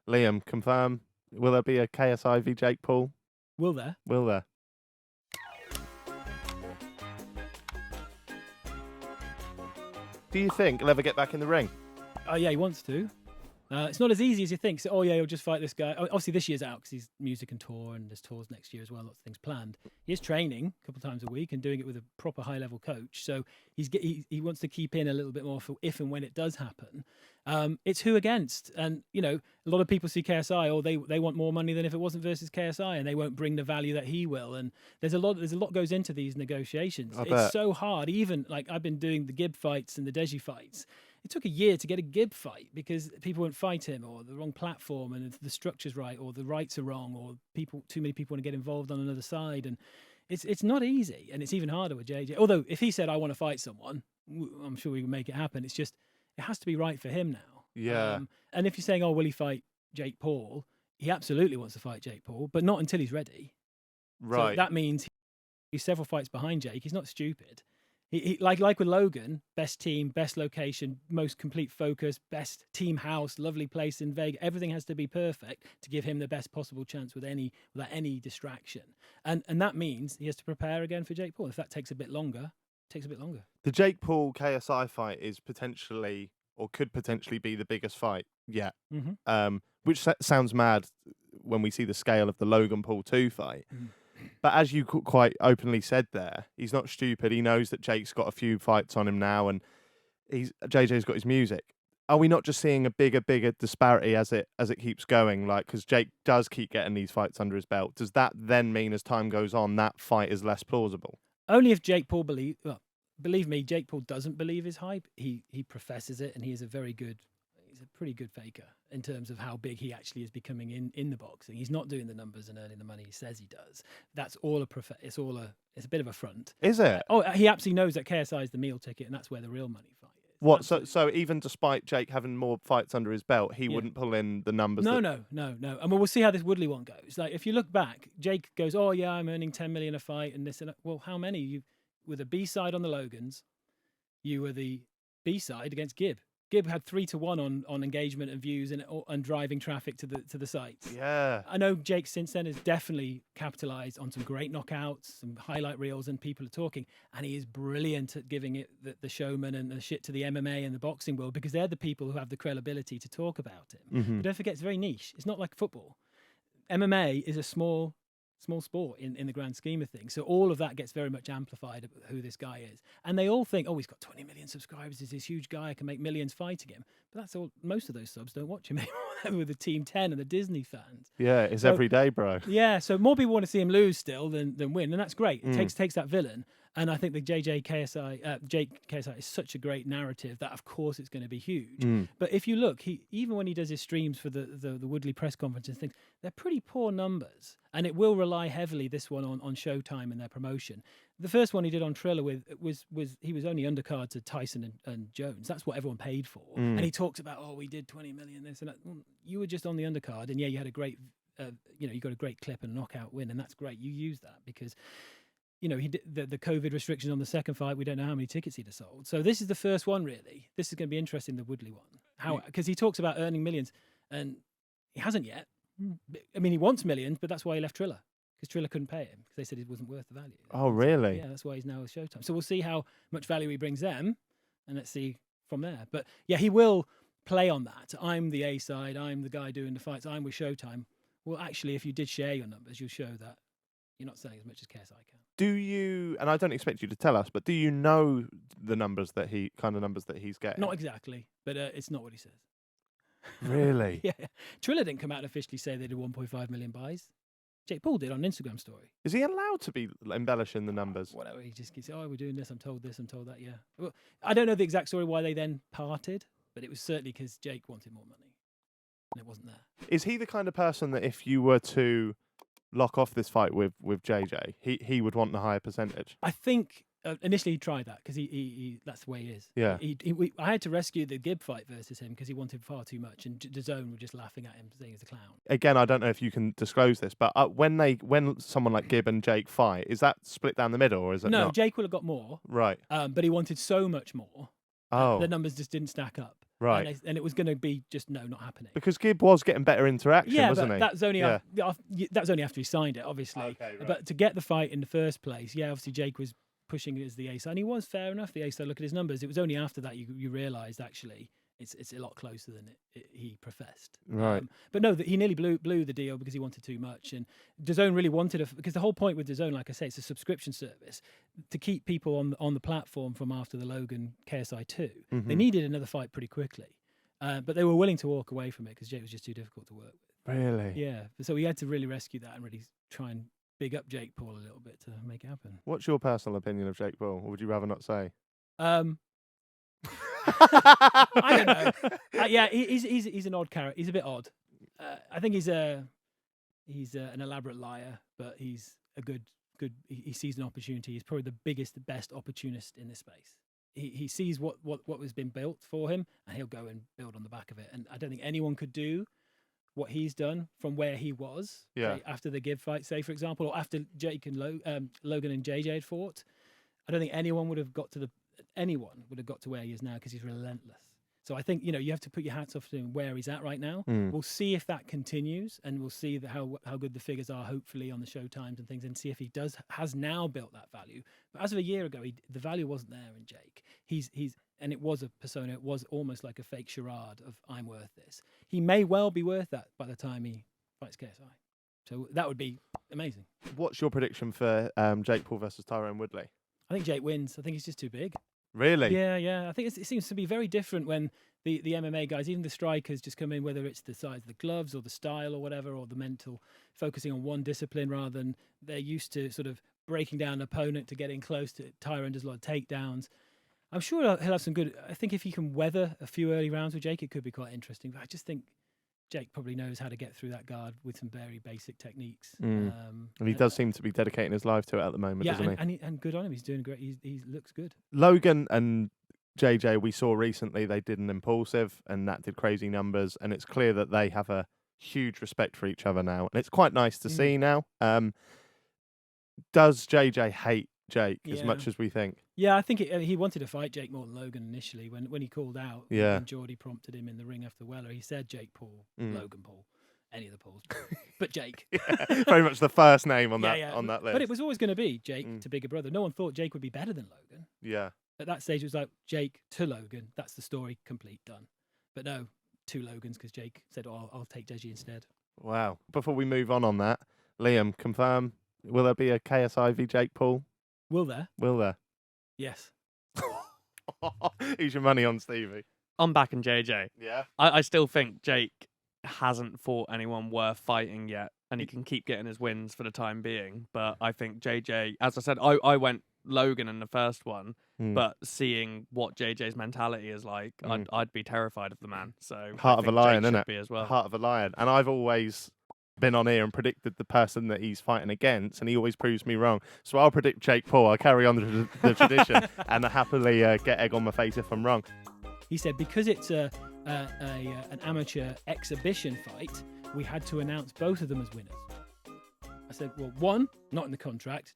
Liam, confirm. Will there be a KSI v Jake Paul? Will there? Will there? Do you think he'll ever get back in the ring? Oh, yeah, he wants to. It's not as easy as you think. So, he'll just fight this guy. Obviously, this year's out because he's music and tour, and there's tours next year as well. Lots of things planned. He is training a couple of times a week and doing it with a proper high-level coach. So he wants to keep in a little bit more for if and when it does happen. It's who against, and a lot of people see KSI, or they want more money than if it wasn't versus KSI, and they won't bring the value that he will. And there's a lot goes into these negotiations. It's so hard. Even like I've been doing the Gibb fights and the Deji fights. It took a year to get a Gibb fight because people won't fight him, or the wrong platform, and the structure's right, or the rights are wrong, or too many people want to get involved on another side, and it's not easy, and it's even harder with JJ. Although if he said I want to fight someone, I'm sure we would make it happen. It's just it has to be right for him now. Yeah. And if you're saying, will he fight Jake Paul? He absolutely wants to fight Jake Paul, but not until he's ready. Right. So that means he's several fights behind Jake. He's not stupid. He like with Logan, best team, best location, most complete focus, best team house, lovely place in Vegas. Everything has to be perfect to give him the best possible chance without any distraction. And that means he has to prepare again for Jake Paul. If that takes a bit longer, it takes a bit longer. The Jake Paul KSI fight is potentially, or could potentially be, the biggest fight yet. Mm-hmm. Which sounds mad when we see the scale of the Logan Paul 2 fight. Mm. But as you quite openly said there, he's not stupid. He knows that Jake's got a few fights on him now, and JJ's got his music. Are we not just seeing a bigger disparity as it keeps going? Like, because Jake does keep getting these fights under his belt. Does that then mean as time goes on that fight is less plausible? Only if Jake Paul believe me, Jake Paul doesn't believe his hype. He professes it, and he's a pretty good faker in terms of how big he actually is becoming in the boxing. He's not doing the numbers and earning the money he says he does. That's all it's a bit of a front. Is it? He absolutely knows that KSI is the meal ticket, and that's where the real money fight is. What? So even despite Jake having more fights under his belt, he wouldn't pull in the numbers? No. I mean, we'll see how this Woodley one goes. Like, if you look back, Jake goes, I'm earning 10 million a fight and this and that. Well, how many? You were the B side on the Logans. You were the B side against Gibb. Gibb had 3-1 on engagement and views and driving traffic to the sites. Yeah. I know Jake since then has definitely capitalized on some great knockouts, some highlight reels, and people are talking. And he is brilliant at giving it the showman and the shit to the MMA and the boxing world, because they're the people who have the credibility to talk about him. Mm-hmm. But don't forget, it's very niche. It's not like football. MMA is a small sport in the grand scheme of things. So all of that gets very much amplified about who this guy is. And they all think, he's got 20 million subscribers. He's this huge guy. I can make millions fighting him. But that's all. Most of those subs don't watch him anymore. With the Team 10 and the Disney fans. Yeah, it's every day, bro. Yeah, so more people want to see him lose still than win. And that's great. It takes that villain. And I think the Jake KSI is such a great narrative that, of course, it's going to be huge. But if you look, even when he does his streams for the Woodley press conference and things, they're pretty poor numbers. And it will rely heavily, this one, on Showtime and their promotion. The first one he did on Triller was he was only undercard to Tyson and Jones. That's what everyone paid for. And he talks about, we did 20 million this and that. Well, you were just on the undercard, and you had a great, you got a great clip and a knockout win, and that's great. You use that because he did the COVID restrictions on the second fight. We don't know how many tickets he'd have sold. So this is the first one, really. This is going to be interesting, the Woodley one. Because he talks about earning millions, and he hasn't yet. I mean, he wants millions, but that's why he left Triller, because Triller couldn't pay him because they said it wasn't worth the value. Oh, really? Yeah, that's why he's now with Showtime. So we'll see how much value he brings them, and let's see from there. But yeah, he will play on that. I'm the A side. I'm the guy doing the fights. I'm with Showtime. Well, actually, if you did share your numbers, you'll show that you're not selling as much as KSI can. Do you, and I don't expect you to tell us, but do you know the numbers that he's getting? Not exactly, but it's not what he says. Really? Yeah. Triller didn't come out and officially say they did 1.5 million buys. Jake Paul did on an Instagram story. Is he allowed to be embellishing the numbers? Whatever. He just keeps saying, we're doing this, I'm told that, yeah. Well, I don't know the exact story why they then parted, but it was certainly because Jake wanted more money, and it wasn't there. Is he the kind of person that if you were to lock off this fight with JJ, he would want the higher percentage? I think initially he tried that because he that's the way he is. Yeah. I had to rescue the Gibb fight versus him because he wanted far too much, and DAZN were just laughing at him, saying he's a clown. Again, I don't know if you can disclose this, but when someone like Gibb and Jake fight, is that split down the middle, or is it not? No, Jake will have got more. Right. But he wanted so much more. Oh. The numbers just didn't stack up. Right. And it was going to be just not happening. Because Gibb was getting better interaction, wasn't he? That's only after he signed it, obviously. Okay, right. But to get the fight in the first place, obviously Jake was pushing as the ace, and he was fair enough. The ace. Look at his numbers. It was only after that you realised actually it's a lot closer than he professed. Right. But no, he nearly blew the deal because he wanted too much, and DAZN really wanted because the whole point with DAZN, like I say, it's a subscription service to keep people on the platform from after the Logan KSI 2. They needed another fight pretty quickly, but they were willing to walk away from it because Jake was just too difficult to work with. Really? Yeah. So we had to really rescue that and really try and big up Jake Paul a little bit to make it happen. What's your personal opinion of Jake Paul, or would you rather not say? I don't know. He's an odd character. He's a bit odd. I think he's an elaborate liar, but he's a good. He sees an opportunity. He's probably the best opportunist in this space. He sees what has been built for him, and he'll go and build on the back of it. And I don't think anyone could do what he's done from where he was after the Gibb fight, say for example, or after Jake and Logan and JJ had fought. I don't think anyone would have got to where he is now because he's relentless. So I think you have to put your hats off to him where he's at right now. We'll see if that continues, and we'll see how good the figures are, hopefully on the show times and things, and see if he has now built that value. But as of a year ago, the value wasn't there in Jake. And it was a persona. It was almost like a fake charade of I'm worth this. He may well be worth that by the time he fights KSI. So that would be amazing. What's your prediction for Jake Paul versus Tyron Woodley? I think Jake wins. I think he's just too big. Really? Yeah. I think it seems to be very different when the MMA guys, even the strikers, just come in, whether it's the size of the gloves or the style or whatever, or the mental, focusing on one discipline rather than they're used to sort of breaking down an opponent to getting close to. Tyron does a lot of takedowns. I'm sure he'll have some good. I think if he can weather a few early rounds with Jake, it could be quite interesting. But I just think Jake probably knows how to get through that guard with some very basic techniques. And he does seem to be dedicating his life to it at the moment, doesn't he? And good on him. He's doing great. He looks good. Logan and JJ, we saw recently they did an impulsive, and that did crazy numbers. And it's clear that they have a huge respect for each other now, and it's quite nice to see now. Does JJ hate Jake as much as we think? Yeah, I think he wanted to fight Jake more than Logan initially when he called out. Yeah. And Geordie prompted him in the ring after Weller. He said Jake Paul, Logan Paul, any of the Pauls, but Jake. Very much the first name on that list. But it was always going to be Jake to bigger brother. No one thought Jake would be better than Logan. Yeah. At that stage, it was like Jake to Logan. That's the story, complete, done. But no, 2 Logans because Jake said, I'll take Deji instead. Wow. Before we move on that, Liam, confirm, will there be a KSI v Jake Paul? Will there? Will there? Yes. Who's your money on, Stevie? I'm backing JJ. Yeah. I still think Jake hasn't fought anyone worth fighting yet, and he can keep getting his wins for the time being. But I think JJ, as I said, I went Logan in the first one, but seeing what JJ's mentality is like, I'd be terrified of the man. So Heart of a lion, isn't it? As well. Heart of a lion. And I've always been on here and predicted the person that he's fighting against, and he always proves me wrong. So I'll predict Jake Paul. I'll carry on the tradition and I happily get egg on my face if I'm wrong. He said because it's an amateur exhibition fight, we had to announce both of them as winners. I said, well, 1, not in the contract.